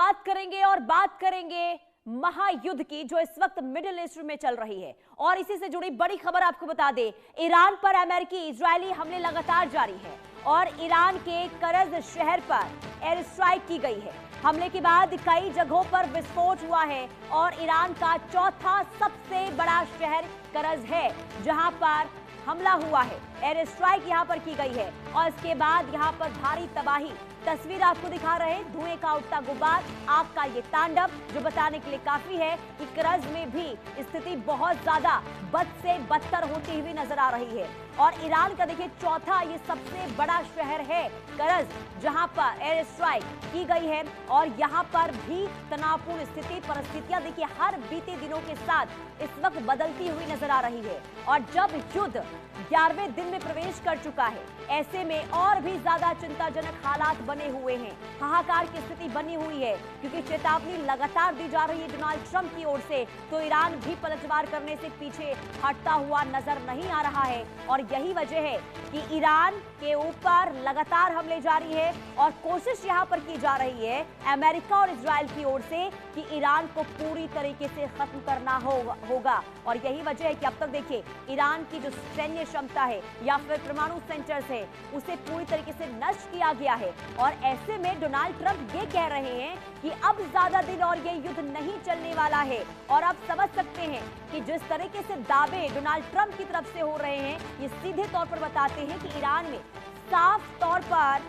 बात करेंगे और बात करेंगे महायुद्ध की जो इस वक्त मिडिल ईस्ट में चल रही है। और इसी से जुड़ी बड़ी खबर आपको बता दें, ईरान पर अमेरिकी इजरायली हमले लगातार जारी है और ईरान के करज शहर पर एयर स्ट्राइक की गई है। हमले के बाद कई जगहों पर विस्फोट हुआ है और ईरान का चौथा सबसे बड़ा शहर करज है जहां पर हमला हुआ है। एयर स्ट्राइक यहां पर की गई है और इसके बाद यहां पर भारी तबाही। तस्वीर आपको दिखा रहे हैं, धुएं का उठता गुब्बार, आग का ये तांडव जो बताने के लिए काफी है कि करज में भी स्थिति बहुत ज्यादा बद से बदतर होती हुई नजर आ रही है। और ईरान का देखिए चौथा ये सबसे बड़ा शहर है करज, जहां पर एयर स्ट्राइक की गई है और यहां पर भी तनावपूर्ण स्थिति, परिस्थितियां देखिए हर बीते दिनों के साथ इस वक्त बदलती हुई नजर आ रही है। और जब युद्ध 11वें दिन में प्रवेश कर चुका है, ऐसे में और भी ज्यादा चिंताजनक हालात बने हुए हैं, हाहाकार की स्थिति बनी हुई है, क्योंकि चेतावनी लगातार दी जा रही है डोनाल्ड ट्रंप की ओर से, तो ईरान भी पलटवार करने से पीछे हटता हुआ नजर नहीं आ रहा है। और यही वजह है कि ईरान के ऊपर लगातार हमले जारी है और कोशिश यहां पर की जा रही है अमेरिका और इजराइल की ओर से कि ईरान को पूरी तरीके से खत्म करना होगा। और यही वजह है कि अब तक देखिए ईरान की जो सैन्य क्षमता है या फिर परमाणु सेंटर्स है उसे पूरी तरीके से नष्ट किया गया है। और ऐसे में डोनाल्ड ट्रंप ये कह रहे हैं कि अब ज्यादा दिन और ये युद्ध नहीं चलने वाला है। और आप समझ सकते हैं कि जिस तरीके से दावे डोनाल्ड ट्रंप की तरफ से हो रहे हैं, ये सीधे तौर पर बताते हैं कि ईरान में साफ तौर पर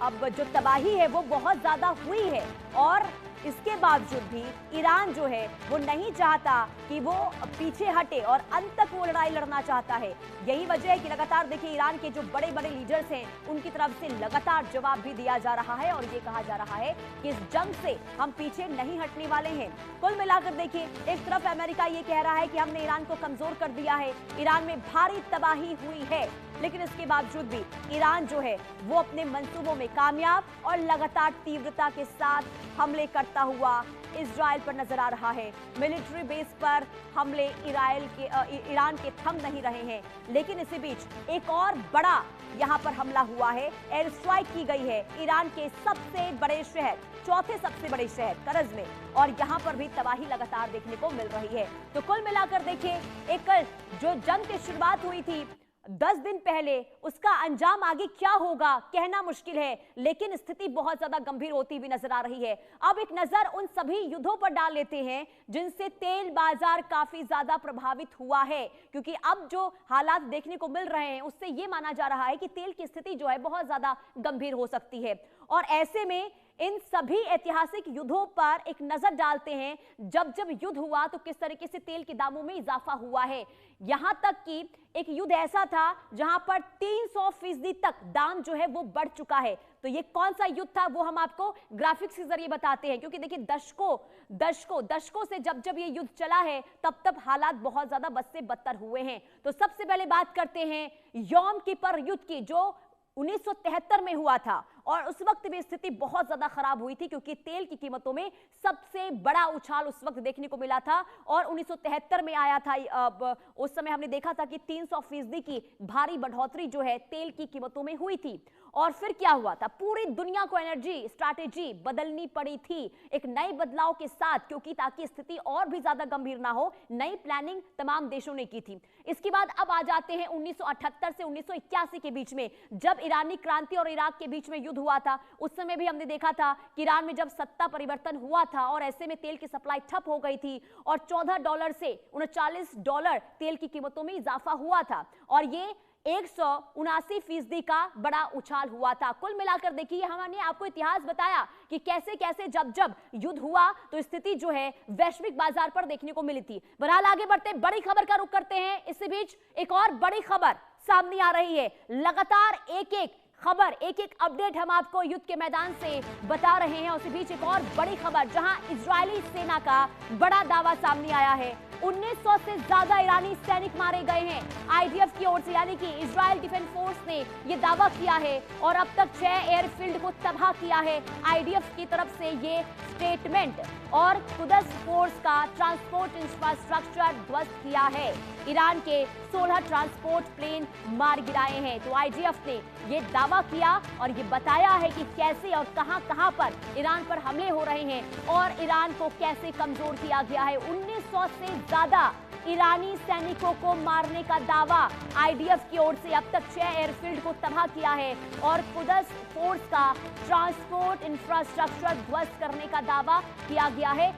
अब जो तबाही है वो बहुत ज्यादा हुई है। और इसके बावजूद भी ईरान जो है वो नहीं चाहता कि वो पीछे हटे और अंत तक वो लड़ाई लड़ना चाहता है। यही वजह है कि लगातार देखिए ईरान के जो बड़े बड़े लीडर्स हैं उनकी तरफ से लगातार जवाब भी दिया जा रहा है और ये कहा जा रहा है कि इस जंग से हम पीछे नहीं हटने वाले हैं। कुल मिलाकर देखिए, एक तरफ अमेरिका ये कह रहा है कि हमने ईरान को कमजोर कर दिया है, ईरान में भारी तबाही हुई है, लेकिन इसके बावजूद भी ईरान जो है वो अपने मंसूबों में कामयाब और लगातार तीव्रता के साथ हमले करता हुआ इजराइल पर नजर आ रहा है। मिलिट्री बेस पर हमले ईरान के थम नहीं रहे हैं। लेकिन इसी बीच एक और बड़ा यहां पर हमला हुआ है, एयर स्ट्राइक की गई है ईरान के सबसे बड़े शहर, चौथे सबसे बड़े शहर करज में, और यहां पर भी तबाही लगातार देखने को मिल रही है। तो कुल मिलाकर देखिए, एक जो जंग की शुरुआत हुई थी 10 दिन पहले, उसका अंजाम आगे क्या होगा कहना मुश्किल है, लेकिन स्थिति बहुत ज्यादा गंभीर होती हुई नजर आ रही है। अब एक नजर उन सभी युद्धों पर डाल लेते हैं जिनसे तेल बाजार काफी ज्यादा प्रभावित हुआ है, क्योंकि अब जो हालात देखने को मिल रहे हैं उससे यह माना जा रहा है कि तेल की स्थिति जो है बहुत ज्यादा गंभीर हो सकती है। और ऐसे में इन सभी ऐतिहासिक युद्धों पर एक नजर डालते हैं, जब जब युद्ध हुआ तो किस तरीके से तेल के दामों में इजाफा हुआ है। यहां तक कि एक युद्ध ऐसा था जहां पर 300% तक दाम जो है वो बढ़ चुका है। तो ये कौन सा युद्ध था वो हम आपको ग्राफिक्स के जरिए बताते हैं, क्योंकि देखिए दशकों से जब जब ये युद्ध चला है तब तब हालात बहुत ज्यादा बद से बदतर हुए हैं। तो सबसे पहले बात करते हैं यौम किपर युद्ध की, जो 1973 में हुआ था और उस वक्त भी स्थिति बहुत ज्यादा खराब हुई थी, क्योंकि तेल की कीमतों में सबसे बड़ा उछाल उस वक्त देखने को मिला था। और 1973 में आया था, उस समय हमने देखा था कि 300% की भारी बढ़ोतरी जो है तेल की कीमतों में हुई थी। और फिर क्या हुआ था, पूरी दुनिया को एनर्जी स्ट्रैटेजी बदलनी पड़ी थी एक नए बदलाव के साथ, क्योंकि ताकि स्थिति और भी ज्यादा गंभीर ना हो, नई प्लानिंग तमाम देशों ने की थी। इसके बाद अब आ जाते हैं 1978 से 1981 के बीच में, जब ईरानी क्रांति और इराक के बीच में युद्ध हुआ था। उस समय भी हमने देखा था कि ईरान में जब सत्ता परिवर्तन हुआ था और ऐसे में तेल की सप्लाई ठप हो गई थी और $14 से $39 तेल की कीमतों में इजाफा हुआ था और ये 179% का बड़ा उछाल हुआ था। कुल मिलाकर देखिए, हमने आपको इतिहास बताया कि कैसे कैसे जब जब युद्ध हुआ तो स्थिति जो है वैश्विक बाजार पर देखने को मिली थी। बहरहाल आगे बढ़ते बड़ी खबर का रुख करते हैं। इसी बीच एक और बड़ी खबर सामने आ रही है। लगातार एक एक खबर, एक एक अपडेट हम आपको युद्ध के मैदान से बता रहे हैं। उसी बीच एक और बड़ी खबर, जहां इजरायली सेना का बड़ा दावा सामने आया है। 1900 से ज्यादा ईरानी सैनिक मारे गए हैं आईडीएफ की ओर से, यानी कि इजराइल डिफेंस फोर्स ने यह दावा किया है। और अब तक 6 एयरफील्ड को तबाह किया है आईडीएफ की तरफ से ये स्टेटमेंट। और कुदस फोर्स का ट्रांसपोर्ट इंफ्रास्ट्रक्चर ध्वस्त किया है। ईरान के 16 ट्रांसपोर्ट प्लेन मार गिराए हैं। तो आईडीएफ ने यह दावा दावा किया और ये बताया है कि कैसे और कहां पर ईरान पर हमले हो रहे हैं और ईरान को कैसे कमजोर किया गया है। 1900 से ज्यादा ईरानी सैनिकों को मारने का दावा आईडीएफ की ओर से अब तक 6 एयरफील्ड को तबाह किया है और कुद्स फोर्स का ट्रांसपोर्ट इंफ्रास्ट्रक्चर ध्वस्त करने का दावा किया गया है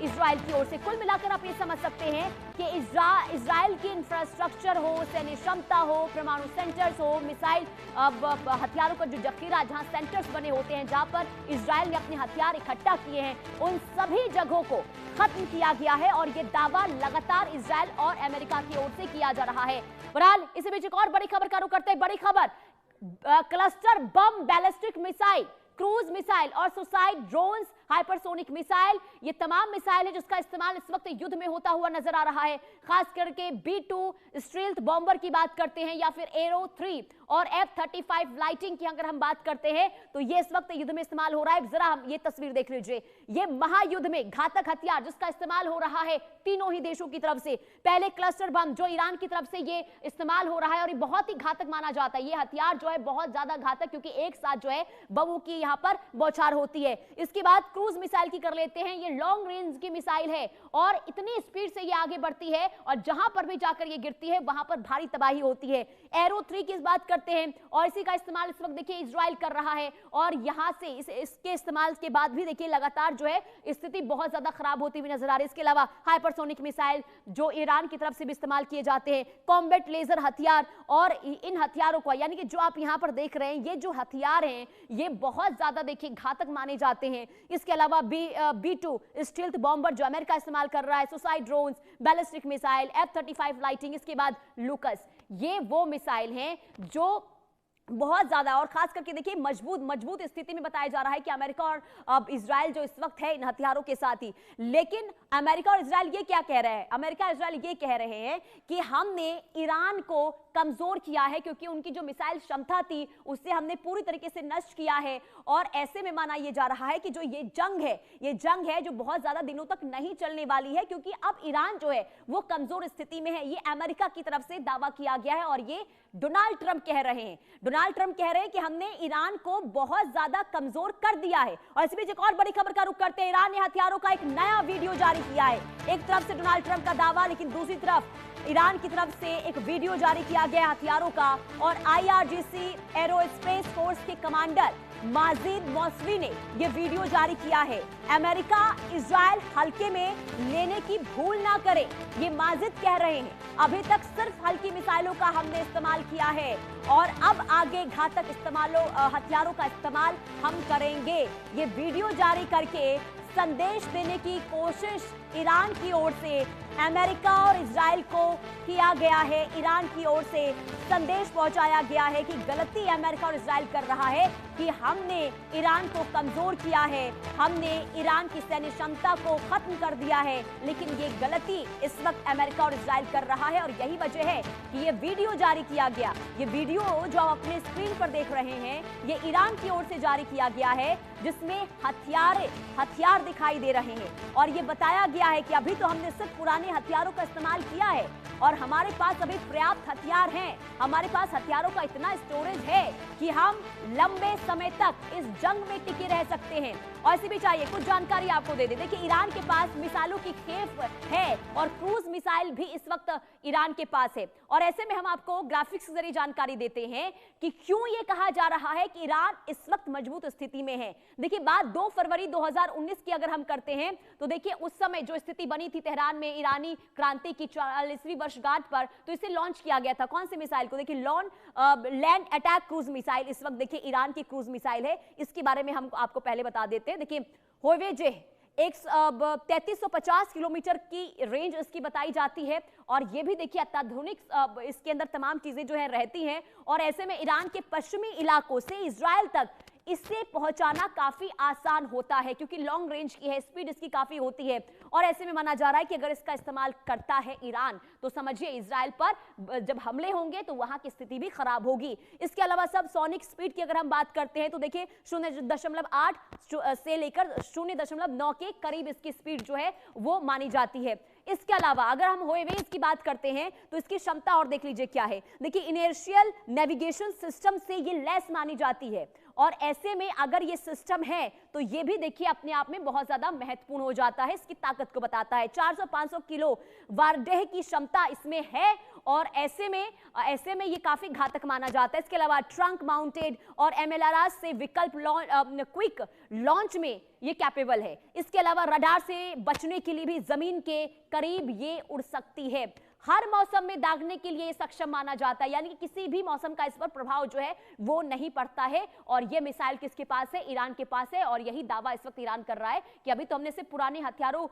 इजराइल की ओर से। कुल मिलाकर आप ये समझ सकते हैं कि इजराइल की इंफ्रास्ट्रक्चर हो, सैन्य क्षमता हो, परमाणु सेंटर्स हो, मिसाइल हथियारों का जो जखीरा जहां सेंटर्स बने होते हैं जहां पर इजराइल ने अपने हथियार इकट्ठा किए हैं, उन सभी जगहों को खत्म किया गया है और ये दावा लगातार इजराइल और अमेरिका की ओर से किया जा रहा है। बहरहाल इसी बीच एक और बड़ी खबर का रुख करते हैं। बड़ी खबर, cluster bomb, ballistic missile, cruise missile और सुसाइड ड्रोन्स, हाइपरसोनिक मिसाइल, ये तमाम मिसाइल है जिसका इस्तेमाल इस वक्त युद्ध में होता हुआ नजर आ रहा है। खास करके B-2 स्टील्थ बॉम्बर की बात करते हैं या फिर एरो 3 और F-35 लाइटिंग की अगर हम बात करते हैं तो ये इस वक्त युद्ध में इस्तेमाल हो रहा है। जरा हम ये तस्वीर देख लीजिए, ये महायुद्ध में घातक हथियार जिसका इस्तेमाल हो रहा है तीनों ही देशों की तरफ से। पहले क्लस्टर बम जो ईरान की तरफ से ये इस्तेमाल हो रहा है और ये बहुत ही घातक माना जाता है। ये हथियार जो है बहुत ज्यादा घातक, क्योंकि एक साथ जो है बमों की यहाँ पर बौछार होती है। इसके बाद क्रूज मिसाइल की कर लेते हैं। ये लॉन्ग रेंज की मिसाइल है और इतनी स्पीड से ये आगे बढ़ती है और जहां पर भी जाकर ये गिरती है वहां पर भारी तबाही होती है। एरो 3 की बात करते हैं और इसी का इस्तेमाल इस वक्त देखिए इजराइल कर रहा है और यहां से इसके इस्तेमाल के बाद भी देखिए लगातार जो है स्थिति बहुत ज्यादा खराब होती हुई नजर आ रही है। इसके अलावा हाइपरसोनिक मिसाइल जो ईरान की तरफ से भी इस्तेमाल किए जाते हैं, कॉम्बैट लेजर हथियार, और इन हथियारों को यानी कि जो आप यहां पर देख रहे हैं ये जो हथियार हैं ये बहुत ज्यादा देखिए घातक माने जाते हैं। इसके अलावा B-2 स्टील्थ बॉम्बर जो अमेरिका इस्तेमाल कर रहा है, suicide drones, ballistic missile, F-35 lighting, इसके बाद लूकस, ये वो मिसाइल हैं जो बहुत ज्यादा और खास करके देखिए मजबूत स्थिति में बताया जा रहा है कि अमेरिका और अब इजराइल जो इस वक्त है इन हथियारों के साथ ही। लेकिन अमेरिका और इजराइल ये क्या कह रहे हैं? अमेरिका और इजराइल ये कह रहे हैं कि हमने ईरान को कमजोर किया है क्योंकि उनकी जो मिसाइल क्षमता थी उससे हमने पूरी तरीके से नष्ट किया है और ऐसे में माना यह जा रहा है कि जो ये जंग है जो बहुत ज्यादा दिनों तक नहीं चलने वाली है, क्योंकि अब ईरान जो है वो कमजोर स्थिति में है। ये अमेरिका की तरफ से दावा किया गया है और ये डोनाल्ड ट्रंप कह रहे हैं। डोनाल्ड ट्रंप कह रहे हैं कि हमने ईरान को बहुत ज्यादा कमजोर कर दिया है। और इस बीच एक और बड़ी खबर का रुख करते हैं। ईरान ने हथियारों का एक नया वीडियो जारी किया है। एक तरफ से डोनाल्ड ट्रंप का दावा, लेकिन दूसरी तरफ ईरान की तरफ से एक वीडियो जारी किया गया हथियारों का और IRGC एरोस्पेस फोर्स के कमांडर माजिद मौसवी ने यह वीडियो जारी किया है। अमेरिका इजराइल हल्के में लेने की भूल ना करे, ये माजिद कह रहे हैं। अभी तक सिर्फ हल्की मिसाइलों का हमने इस्तेमाल किया है और अब आगे घातक हथियारों का इस्तेमाल हम करेंगे। ये वीडियो जारी करके संदेश देने की कोशिश ईरान की ओर से अमेरिका और इजराइल को किया गया है। ईरान की ओर से संदेश पहुंचाया गया है कि गलती अमेरिका और इजराइल कर रहा है कि हमने ईरान को कमजोर किया है, हमने ईरान की सैन्य क्षमता को खत्म कर दिया है, लेकिन ये गलती इस वक्त अमेरिका और इजराइल कर रहा है और यही वजह है कि ये वीडियो जारी किया गया। ये वीडियो जो आप अपने स्क्रीन पर देख रहे हैं ये ईरान की ओर से जारी किया गया है, जिसमें हथियार दिखाई दे रहे हैं और ये बताया गया है कि अभी तो हमने सिर्फ पुराने हथियारों का इस्तेमाल किया है और हमारे पास अभी पर्याप्त हथियार हैं। हमारे पास हथियारों का इतना स्टोरेज है कि हम लंबे समय तक इस जंग में टिके रह सकते हैं। और इसी भी चाहिए कुछ जानकारी आपको दे दे। देखिए ईरान के पास मिसाइलों की खेप है और क्रूज मिसाइल भी इस वक्त ईरान के पास है और ऐसे में हम आपको ग्राफिक्स के जरिए जानकारी देते हैं कि क्यों ये कहा जा रहा है कि ईरान इस वक्त मजबूत स्थिति में है। देखिए बात 2 फरवरी 2019 की अगर हम करते हैं तो देखिए उस समय जो स्थिति बनी थी तेहरान में ईरानी क्रांति की 40वीं वर्षगांठ पर, तो इसे लॉन्च किया गया था। कौन से मिसाइल को? देखिए लैंड अटैक क्रूज मिसाइल इस वक्त देखिए ईरान की क्रूज मिसाइल है। इसके बारे में हम आपको पहले बता देते हैं। देखिए होवेजे 3350 किलोमीटर की रेंज इसकी बताई जाती है और ये भी देखिए अत्याधुनिक इसके अंदर तमाम चीजें जो है रहती हैं और ऐसे में ईरान के पश्चिमी इलाकों से इजराइल तक इससे पहुंचाना काफी आसान होता है क्योंकि लॉन्ग रेंज की है, स्पीड इसकी काफी होती है। और ऐसे में माना जा रहा है कि अगर इसका इस्तेमाल करता है ईरान तो समझिए इजराइल पर जब हमले होंगे तो वहां की स्थिति भी खराब होगी। इसके अलावा सब सोनिक स्पीड की अगर हम बात करते हैं तो देखिए 0.8 से लेकर 0.9 के करीब इसकी स्पीड जो है वो मानी जाती है। इसके अलावा अगर हम होएवेज की बात करते हैं तो इसकी क्षमता और देख लीजिए क्या है। देखिए इनर्शियल नेविगेशन सिस्टम से ये लैस मानी जाती है और ऐसे में अगर ये सिस्टम है तो ये भी देखिए अपने आप में बहुत ज्यादा महत्वपूर्ण हो जाता है, इसकी ताकत को बताता है। 400-500 किलो वारडेह की क्षमता इसमें है और ऐसे में ये काफी घातक माना जाता है। इसके अलावा ट्रंक माउंटेड और MLRS से विकल्प क्विक लॉन्च में ये कैपेबल है। इसके अलावा रडार से बचने के लिए भी जमीन के करीब ये उड़ सकती है। हर मौसम में दागने के लिए सक्षम माना जाता है, यानी कि किसी भी मौसम का इस पर प्रभाव जो है वो नहीं पड़ता है। और ये मिसाइल किसके पास है? ईरान के पास है। और यही दावा इस वक्त ईरान कर रहा है कि अभी तो हमने सिर्फ पुराने हथियारों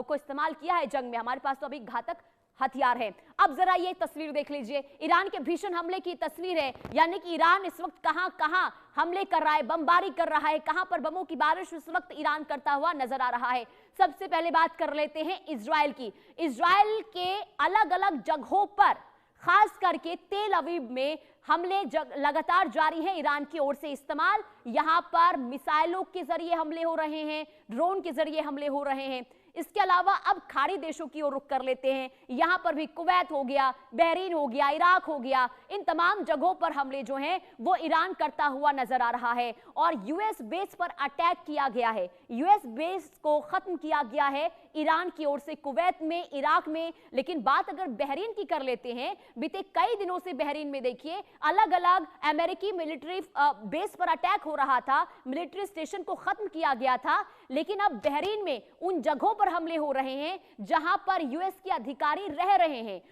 को इस्तेमाल किया है जंग में, हमारे पास तो अभी घातक हथियार है। अब जरा ये तस्वीर देख लीजिए, ईरान के भीषण हमले की तस्वीर है, यानी कि ईरान इस वक्त कहां हमले कर रहा है, बमबारी कर रहा है, कहां पर बमों की बारिश इस वक्त ईरान करता हुआ नजर आ रहा है। सबसे पहले बात कर लेते हैं इजराइल की। इजराइल के अलग अलग जगहों पर खास करके तेल अवीव में हमले लगातार जारी है ईरान की ओर से। इस्तेमाल यहां पर मिसाइलों के जरिए हमले हो रहे हैं, ड्रोन के जरिए हमले हो रहे हैं। इसके अलावा अब खाड़ी देशों की ओर रुख कर लेते हैं। यहां पर भी कुवैत हो गया, बहरीन हो गया, इराक हो गया, इन तमाम जगहों पर हमले जो हैं वो ईरान करता हुआ नजर आ रहा है। और यूएस बेस पर अटैक किया गया है, यूएस बेस को खत्म किया गया है ईरान की ओर से कुवैत में, इराक में। लेकिन बात अगर बहरीन की कर लेते हैं, बीते कई दिनों से बहरीन में देखिए अलग अलग अमेरिकी मिलिट्री बेस पर अटैक हो रहा था, मिलिट्री स्टेशन को खत्म किया गया था। लेकिन अब बहरीन में उन जगहों पर हमले हो रहे हैं जहां पर यूएस के अधिकारी रह रहे हैं।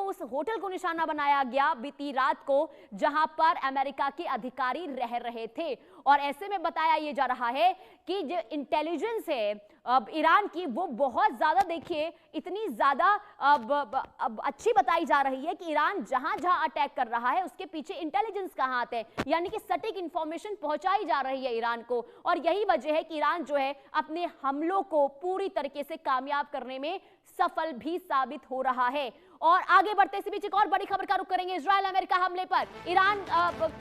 उस होटल को निशाना बनाया गया बीती रात को जहां पर अमेरिका के अधिकारी रह रहे थे। और ऐसे में बताया यह जा रहा है कि जो इंटेलिजेंस है ईरान की वो बहुत ज्यादा देखिए इतनी ज्यादा अच्छी बताई जा रही है कि ईरान जहां जहां अटैक कर रहा है उसके पीछे इंटेलिजेंस का हाथ है, यानी कि सटीक इंफॉर्मेशन पहुंचाई जा रही है ईरान को। और यही वजह है कि ईरान जो है अपने हमलों को पूरी तरीके से कामयाब करने में सफल भी साबित हो रहा है। और आगे बढ़ते इसी बीच एक और बड़ी खबर का रुख करेंगे। इजराइल अमेरिका हमले पर ईरान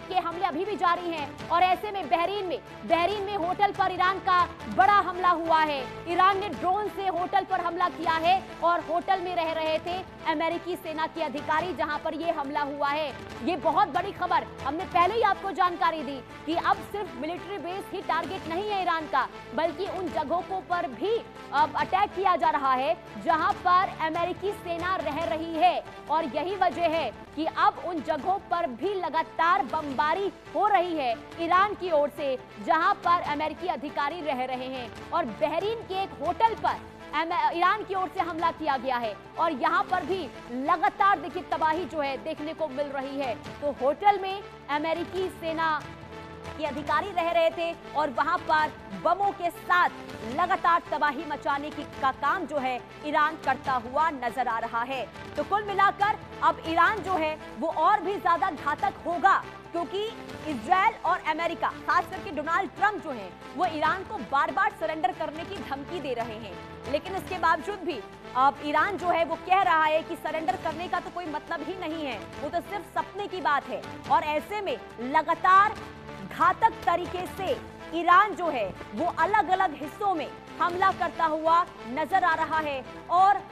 के हमले अभी भी जारी हैं और ऐसे में बहरीन में होटल पर ईरान का बड़ा हमला हुआ है। ईरान ने ड्रोन से होटल पर हमला किया है और होटल में रह रहे थे अमेरिकी सेना के अधिकारी जहां पर यह हमला हुआ है। ये बहुत बड़ी खबर, हमने पहले ही आपको जानकारी दी कि अब सिर्फ मिलिट्री बेस ही टारगेट नहीं है ईरान का, बल्कि उन जगहों पर भी अटैक किया जा रहा है जहां पर अमेरिकी सेना रह रही है। और यही वजह है कि अब उन जगहों पर भी लगातार बमबारी हो रही है ईरान की ओर से जहां पर अमेरिकी अधिकारी रह रहे हैं। और बहरीन के एक होटल पर ईरान की ओर से हमला किया गया है और यहां पर भी लगातार देखिए तबाही जो है देखने को मिल रही है। तो होटल में अमेरिकी सेना के अधिकारी रह रहे थे और वहां पर बमों के साथ लगातार तबाही मचाने का काम जो है ईरान करता हुआ नजर आ रहा है। तो कुल मिलाकर अब ईरान जो है वो और भी ज्यादा घातक होगा, क्योंकि इजराइल और अमेरिका खास करके डोनाल्ड ट्रंप जो हैं वो ईरान को बार बार सरेंडर करने की धमकी दे रहे हैं। लेकिन इसके बावजूद भी अब ईरान जो है वो कह रहा है कि सरेंडर करने का तो कोई मतलब ही नहीं है, वो तो सिर्फ सपने की बात है। और ऐसे में लगातार घातक तरीके से ईरान जो है वो अलग अलग हिस्सों में हमला करता हुआ नजर आ रहा है और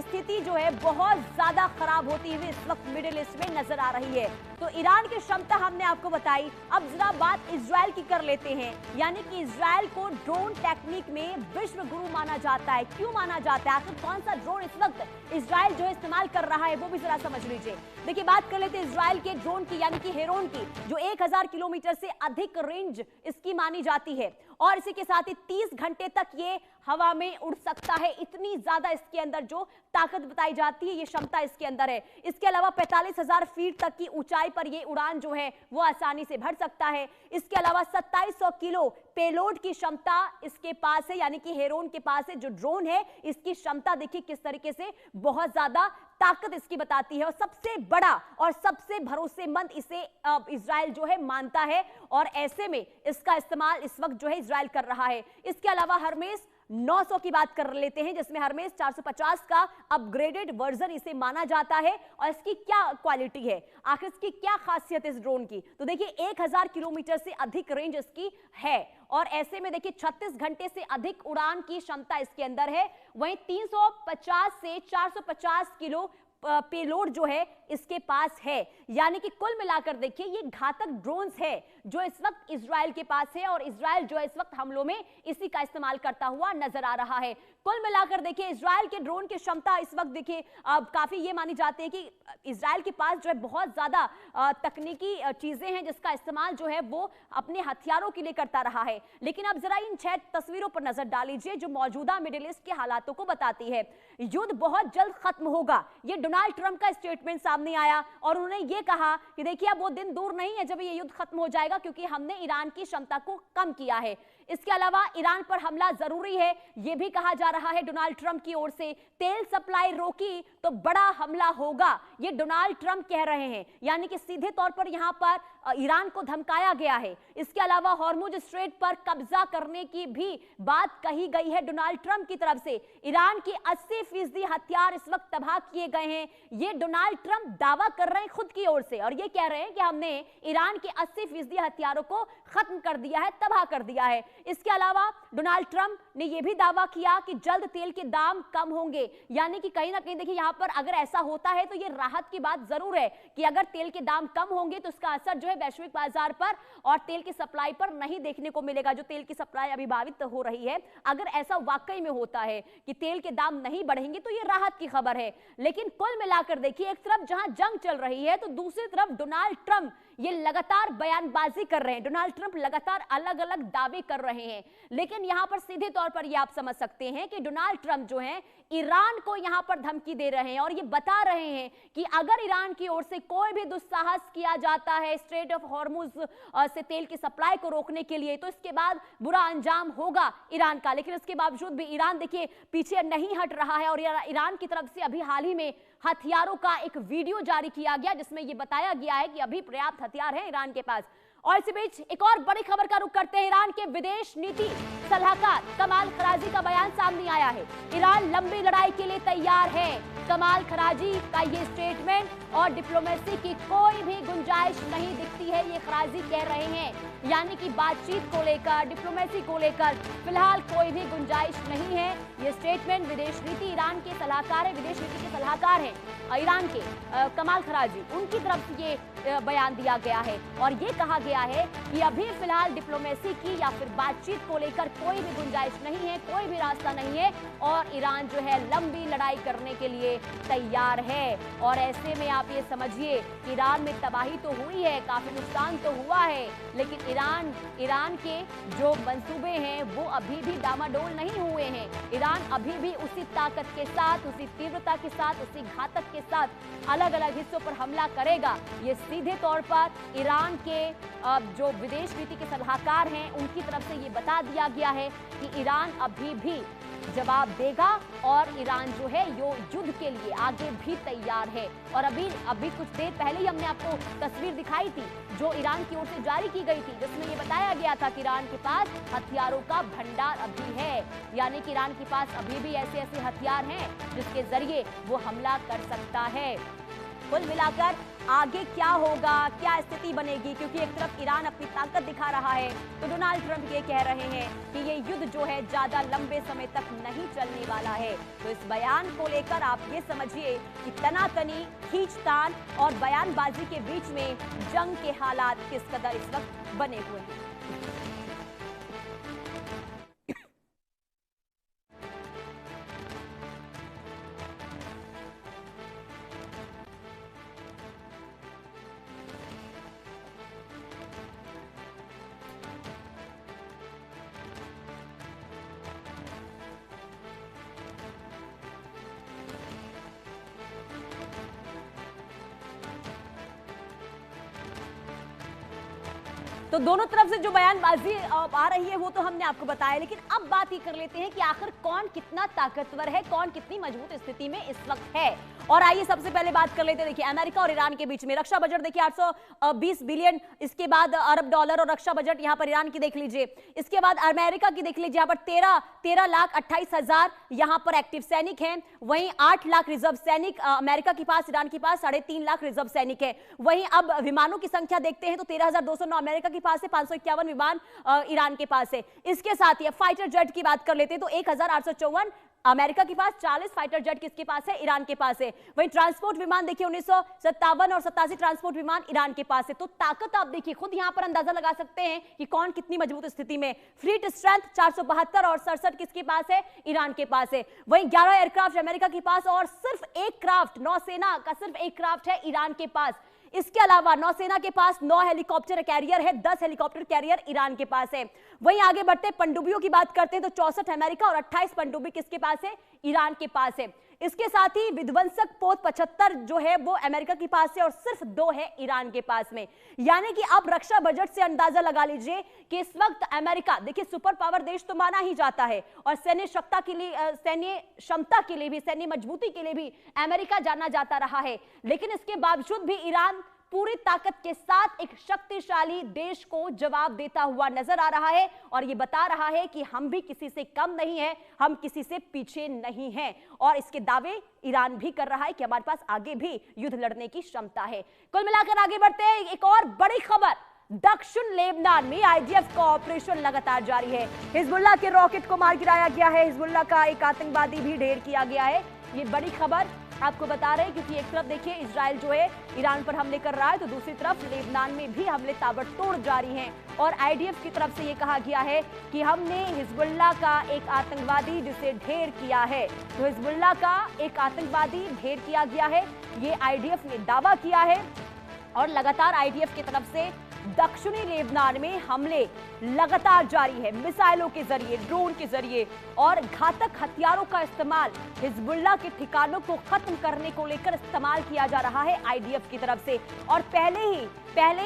स्थिति जो है बहुत ज्यादा खराब होती हुई इस वक्त मिडिल ईस्ट में नजर आ रही है। तो ईरान की क्षमता हमने आपको बताई। अब जरा बात इजराइल की कर लेते हैं, यानी कि इजराइल को ड्रोन टेक्निक में विश्व गुरु माना जाता है। क्यों माना जाता है, आखिर कौन सा ड्रोन इस वक्त इजराइल जो इस्तेमाल कर रहा है वो भी जरा समझ लीजिए। देखिए बात कर लेते हैं इजराइल के ड्रोन की, यानी कि हेरोन की, जो 1000 किलोमीटर से अधिक रेंज इसकी मानी जाती है और इसी के साथ ही 30 घंटे तक ये हवा में उड़ सकता है। इतनी ज्यादा इसके अंदर जो ताकत बताई जाती है, ये क्षमता इसके अंदर है। इसके अलावा 45,000 फीट तक की ऊंचाई पर ये उड़ान जो है वो आसानी से भर सकता है। इसके अलावा 2700 किलो पेलोड की क्षमता इसके पास है, यानी कि हेरोन के पास है जो ड्रोन है, इसकी क्षमता देखिए किस तरीके से बहुत ज्यादा ताकत इसकी बताती है और सबसे बड़ा और सबसे भरोसेमंद इसे इजराइल जो है मानता है और ऐसे में इसका इस्तेमाल इस वक्त जो है इजराइल कर रहा है। इसके अलावा हर्मेस 900 की बात कर लेते हैं, जिसमें हर्मेस 450 का अपग्रेडेड वर्जन इसे माना जाता है। और इसकी क्या क्वालिटी है, आखिर इसकी क्या खासियत इस ड्रोन की, तो देखिए 1000 किलोमीटर से अधिक रेंज इसकी है और ऐसे में देखिए 36 घंटे से अधिक उड़ान की क्षमता इसके अंदर है। वहीं 350 से 450 किलो पेलोड जो है इसके पास है। यानी कि कुल मिलाकर देखिए ये घातक ड्रोन्स है जो इस वक्त इजराइल के पास है और इजराइल जो है इस वक्त हमलों में इसी का इस्तेमाल करता हुआ नजर आ रहा है। कुल मिलाकर देखिए इजराइल के ड्रोन की क्षमता इस वक्त देखिए काफी ये मानी जाती है कि इजराइल के पास जो है बहुत ज्यादा तकनीकी चीजें हैं जिसका इस्तेमाल जो है वो अपने हथियारों के लिए करता रहा है। लेकिन अब जरा इन 6 तस्वीरों पर नजर डाल लीजिए जो मौजूदा मिडिल ईस्ट के हालातों को बताती है। युद्ध बहुत जल्द खत्म होगा, ये डोनाल्ड ट्रंप का स्टेटमेंट सामने आया और उन्होंने ये कहा कि देखिए अब वो दिन दूर नहीं है जब ये युद्ध खत्म हो जाएगा, क्योंकि हमने ईरान की क्षमता को कम किया है। इसके अलावा ईरान पर हमला जरूरी है, यह भी कहा जा रहा है डोनाल्ड ट्रंप की ओर से। तेल सप्लाई रोकी तो बड़ा हमला होगा, ये डोनाल्ड ट्रंप कह रहे हैं, यानी कि सीधे तौर पर यहां पर ईरान को धमकाया गया है। इसके अलावा हॉर्मुज स्ट्रेट पर कब्जा करने की भी बात कही गई है डोनाल्ड ट्रंप की तरफ से। ईरान की 80% हथियार इस वक्त तबाह किए गए हैं, ये डोनाल्ड ट्रंप दावा कर रहे हैं खुद की ओर से और ये कह रहे हैं कि हमने ईरान के 80% हथियारों को खत्म कर दिया है, तबाह कर दिया है। इसके अलावा डोनाल्ड ट्रंप ने यह भी दावा किया कि जल्द तेल के दाम कम होंगे, यानी कि कहीं ना कहीं देखिए यहां पर अगर ऐसा होता है तो ये राहत की बात जरूर है कि अगर तेल के दाम कम होंगे तो उसका असर जो है वैश्विक बाजार पर और तेल की सप्लाई पर नहीं देखने को मिलेगा। जो तेल की सप्लाई अभी बाधित हो रही है, अगर ऐसा वाकई में होता है कि तेल के दाम नहीं बढ़ेंगे तो ये राहत की खबर है। लेकिन कुल मिलाकर देखिए एक तरफ जहां जंग चल रही है तो दूसरी तरफ डोनाल्ड ट्रंप ये लगातार बयानबाजी कर रहे हैं, डोनाल्ड ट्रंप लगातार अलग अलग दावे कर रहे हैं। लेकिन यहां पर सीधे तौर पर ये आप समझ सकते हैं कि डोनाल्ड ट्रंप जो है ईरान को यहां पर धमकी दे रहे हैं और ये बता रहे हैं कि अगर ईरान की ओर से कोई भी दुस्साहस किया जाता है स्ट्रेट ऑफ हॉर्मुज से तेल की सप्लाई को रोकने के लिए तो इसके बाद बुरा अंजाम होगा ईरान का। लेकिन इसके बावजूद भी ईरान देखिए पीछे नहीं हट रहा है और ईरान की तरफ से अभी हाल ही में हथियारों का एक वीडियो जारी किया गया जिसमें यह बताया गया है कि अभी पर्याप्त हथियार है ईरान के पास। और इसी बीच एक और बड़ी खबर का रुख करते हैं। ईरान के विदेश नीति सलाहकार कमाल खराजी का बयान सामने आया है। ईरान लंबी लड़ाई के लिए तैयार है। कमाल खराजी का ये स्टेटमेंट और डिप्लोमेसी की कोई भी गुंजाइश नहीं दिखती है, ये खराजी कह रहे हैं। यानी कि बातचीत को लेकर, डिप्लोमेसी को लेकर फिलहाल कोई भी गुंजाइश नहीं है। ये स्टेटमेंट विदेश नीति ईरान के सलाहकार है, विदेश नीति के सलाहकार हैं ईरान के कमाल खराजी, उनकी तरफ से ये बयान दिया गया है और ये कहा गया है कि अभी फिलहाल डिप्लोमेसी की या फिर बातचीत को लेकर कोई भी गुंजाइश नहीं है, कोई भी रास्ता नहीं है और ईरान जो है लंबी लड़ाई करने के लिए तैयार है। और ऐसे में आप ये समझिए कि ईरान में तबाही तो हुई है, काफी नुकसान तो हुआ है, लेकिन ईरान के जो मंसूबे हैं वो अभी भी डामाडोल नहीं हुए हैं। ईरान अभी भी उसी ताकत के साथ, उसी तीव्रता के साथ, उसी घातक के साथ अलग अलग हिस्सों पर हमला करेगा। ये सीधे तौर पर ईरान के जो विदेश नीति के सलाहकार हैं उनकी तरफ से ये बता दिया गया है कि ईरान अभी भी जवाब देगा और ईरान जो है युद्ध के लिए आगे भी तैयार है। और अभी कुछ देर पहले ही हमने आपको तस्वीर दिखाई थी जो ईरान की ओर से जारी की गई थी, जिसमें ये बताया गया था कि ईरान के पास हथियारों का भंडार अभी है, यानी कि ईरान के पास अभी भी ऐसे ऐसे हथियार हैं जिसके जरिए वो हमला कर सकता है। कुल मिलाकर आगे क्या होगा, क्या स्थिति बनेगी, क्योंकि एक तरफ ईरान अपनी ताकत दिखा रहा है तो डोनाल्ड ट्रंप ये कह रहे हैं कि ये युद्ध जो है ज्यादा लंबे समय तक नहीं चलने वाला है। तो इस बयान को लेकर आप ये समझिए कि तनातनी, खींचतान और बयानबाजी के बीच में जंग के हालात किस कदर इस वक्त बने हुए हैं। तो दोनों तरफ से जो बयानबाजी आ रही है वो तो हमने आपको बताया, लेकिन अब बात ये कर लेते हैं कि आखिर कौन कितना ताकतवर है, कौन कितनी मजबूत स्थिति में इस वक्त है। और आइए सबसे पहले बात कर लेते हैं, देखिए अमेरिका और ईरान के बीच में रक्षा बजट देखिए 820 बिलियन, इसके बाद अरब डॉलर और रक्षा बजट यहां पर ईरान की देख लीजिए, इसके बाद अमेरिका की देख लीजिए, यहां पर 13,28,000 यहां पर एक्टिव सैनिक हैं, वहीं 8 लाख रिजर्व सैनिक अमेरिका के पास, ईरान के पास 3.5 लाख रिजर्व सैनिक है। वहीं अब विमानों की संख्या देखते हैं तो 13,209 अमेरिका के पास है, 551 विमान ईरान के पास है। इसके साथ ही फाइटर जेट की बात कर लेते हैं तो 1,854 अमेरिका के पास, 40 फाइटर जेट किसके पास है, ईरान के पास है। वहीं ट्रांसपोर्ट विमान देखिए 1957 और 87 ट्रांसपोर्ट विमान ईरान के पास है। तो ताकत आप देखिए, खुद यहां पर अंदाजा लगा सकते हैं कि कौन कितनी मजबूत स्थिति में। फ्लीट स्ट्रेंथ 472 और 67 किसके पास है, ईरान के पास है। वहीं 11 एयरक्राफ्ट अमेरिका के पास और सिर्फ एक क्राफ्ट, नौसेना का सिर्फ एक क्राफ्ट है ईरान के पास। इसके अलावा नौसेना के पास 9 हेलीकॉप्टर कैरियर है, 10 हेलीकॉप्टर कैरियर ईरान के पास है। वहीं आगे बढ़ते पनडुब्बियों की बात करते हैं तो 64 अमेरिका और 28 पनडुब्बी किसके पास है, ईरान के पास है। इसके साथ ही विध्वंसक पोत 75 जो है वो अमेरिका के पास है और सिर्फ 2 है ईरान के पास में। यानी कि अब रक्षा बजट से अंदाजा लगा लीजिए कि इस वक्त अमेरिका देखिए सुपर पावर देश तो माना ही जाता है और सैन्य क्षमता के लिए, सैन्य क्षमता के लिए भी, सैन्य मजबूती के लिए भी अमेरिका जाना जाता रहा है। लेकिन इसके बावजूद भी ईरान पूरी ताकत के साथ एक शक्तिशाली देश को जवाब देता हुआ नजर आ रहा है और यह बता रहा है कि हम भी किसी से कम नहीं है, हम किसी से पीछे नहीं हैं। और इसके दावे ईरान भी कर रहा है कि हमारे पास आगे भी युद्ध लड़ने की क्षमता है। कुल मिलाकर आगे बढ़ते हैं, एक और बड़ी खबर, दक्षिण लेबनान में आईडीएफ का ऑपरेशन लगातार जारी है। हिजबुल्लाह के रॉकेट को मार गिराया गया है, हिजबुल्लाह का एक आतंकवादी भी ढेर किया गया है। ये बड़ी खबर आपको बता रहे हैं क्योंकि एक तरफ देखिए इजराइल जो है ईरान पर हमले कर रहा है तो दूसरी तरफ लेबनान में भी हमले ताबड़तोड़ जारी हैं। और आईडीएफ की तरफ से ये कहा गया है कि हमने हिजबुल्लाह का एक आतंकवादी जिसे ढेर किया है, तो हिजबुल्लाह का एक आतंकवादी ढेर किया गया है, ये आईडीएफ ने दावा किया है। और लगातार आईडीएफ की तरफ से दक्षिणी लेबनान में हमले लगातार जारी है, मिसाइलों के जरिए, ड्रोन के जरिए और घातक हथियारों का इस्तेमाल हिजबुल्लाह के ठिकानों को खत्म करने को लेकर इस्तेमाल किया जा रहा है आईडीएफ की तरफ से। और पहले ही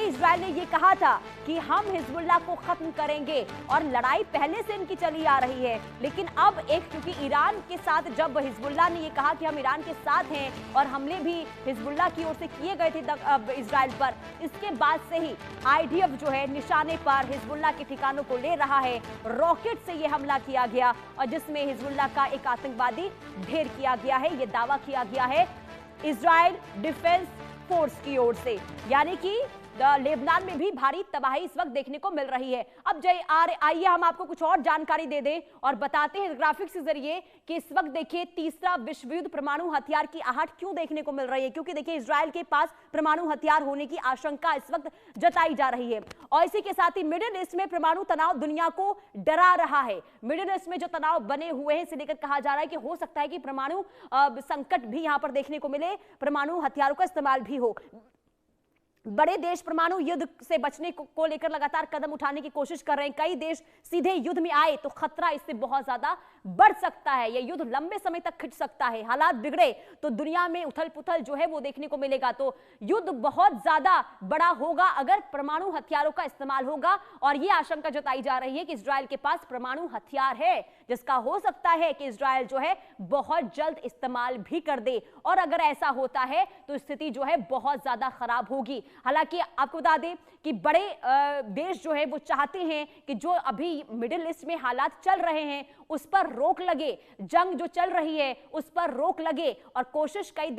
इजराइल ने यह कहा था कि हम हिजबुल्लाह को खत्म करेंगे और लड़ाई पहले से इनकी चली आ रही है। लेकिन अब क्योंकि ईरान के साथ जब हिजबुल्लाह ने यह कहा कि हम ईरान के साथ हैं और हमले भी हिजबुल्लाह की ओर से किए गए थे इजराइल पर, इसके बाद से ही आईडीएफ जो है निशाने पर हिजबुल्लाह के ठिकानों को ले रहा है। रॉकेट से यह हमला किया गया और जिसमें हिजबुल्लाह का एक आतंकवादी ढेर किया गया है, यह दावा किया गया है इजराइल डिफेंस फोर्स की ओर से। यानी कि लेबनान में भी भारी तबाही इस वक्त देखने को मिल रही है। अब आइए हम आपको कुछ और जानकारी दे दें और बताते हैं ग्राफिक्स के जरिए कि इस वक्त देखिए तीसरा विश्व युद्ध परमाणु हथियार की आहट क्यों देखने को मिल रही है, क्योंकि देखिए इजराइल के पास परमाणु हथियार होने की आशंका इस वक्त जताई जा रही है। और इसी के साथ ही मिडिल ईस्ट में परमाणु तनाव दुनिया को डरा रहा है। मिडिल ईस्ट में जो तनाव बने हुए हैं इसे लेकर कहा जा रहा है कि हो सकता है कि परमाणु संकट भी यहां पर देखने को मिले, परमाणु हथियारों का इस्तेमाल भी हो। बड़े देश परमाणु युद्ध से बचने को लेकर लगातार कदम उठाने की कोशिश कर रहे हैं। कई देश सीधे युद्ध में आए तो खतरा इससे बहुत ज्यादा बढ़ सकता है, यह युद्ध लंबे समय तक खिंच सकता है। हालात बिगड़े तो दुनिया में उथल पुथल जो है वो देखने को मिलेगा। तो युद्ध बहुत ज्यादा बड़ा होगा अगर परमाणु हथियारों का इस्तेमाल होगा। और यह आशंका जताई जा रही है कि इजराइल के पास परमाणु हथियार है जिसका हो सकता है कि इजराइल जो है बहुत जल्द इस्तेमाल भी कर दे। और अगर ऐसा होता है तो स्थिति जो है बहुत ज्यादा खराब होगी। हालांकि आपको बता दें कि बड़े देश जो है वो चाहते हैं कि जो अभी मिडिल ईस्ट में हालात चल रहे हैं उस पर रोक लगे, जंग जो चल रही है उस पर रोक लगे और कोशिश कई देश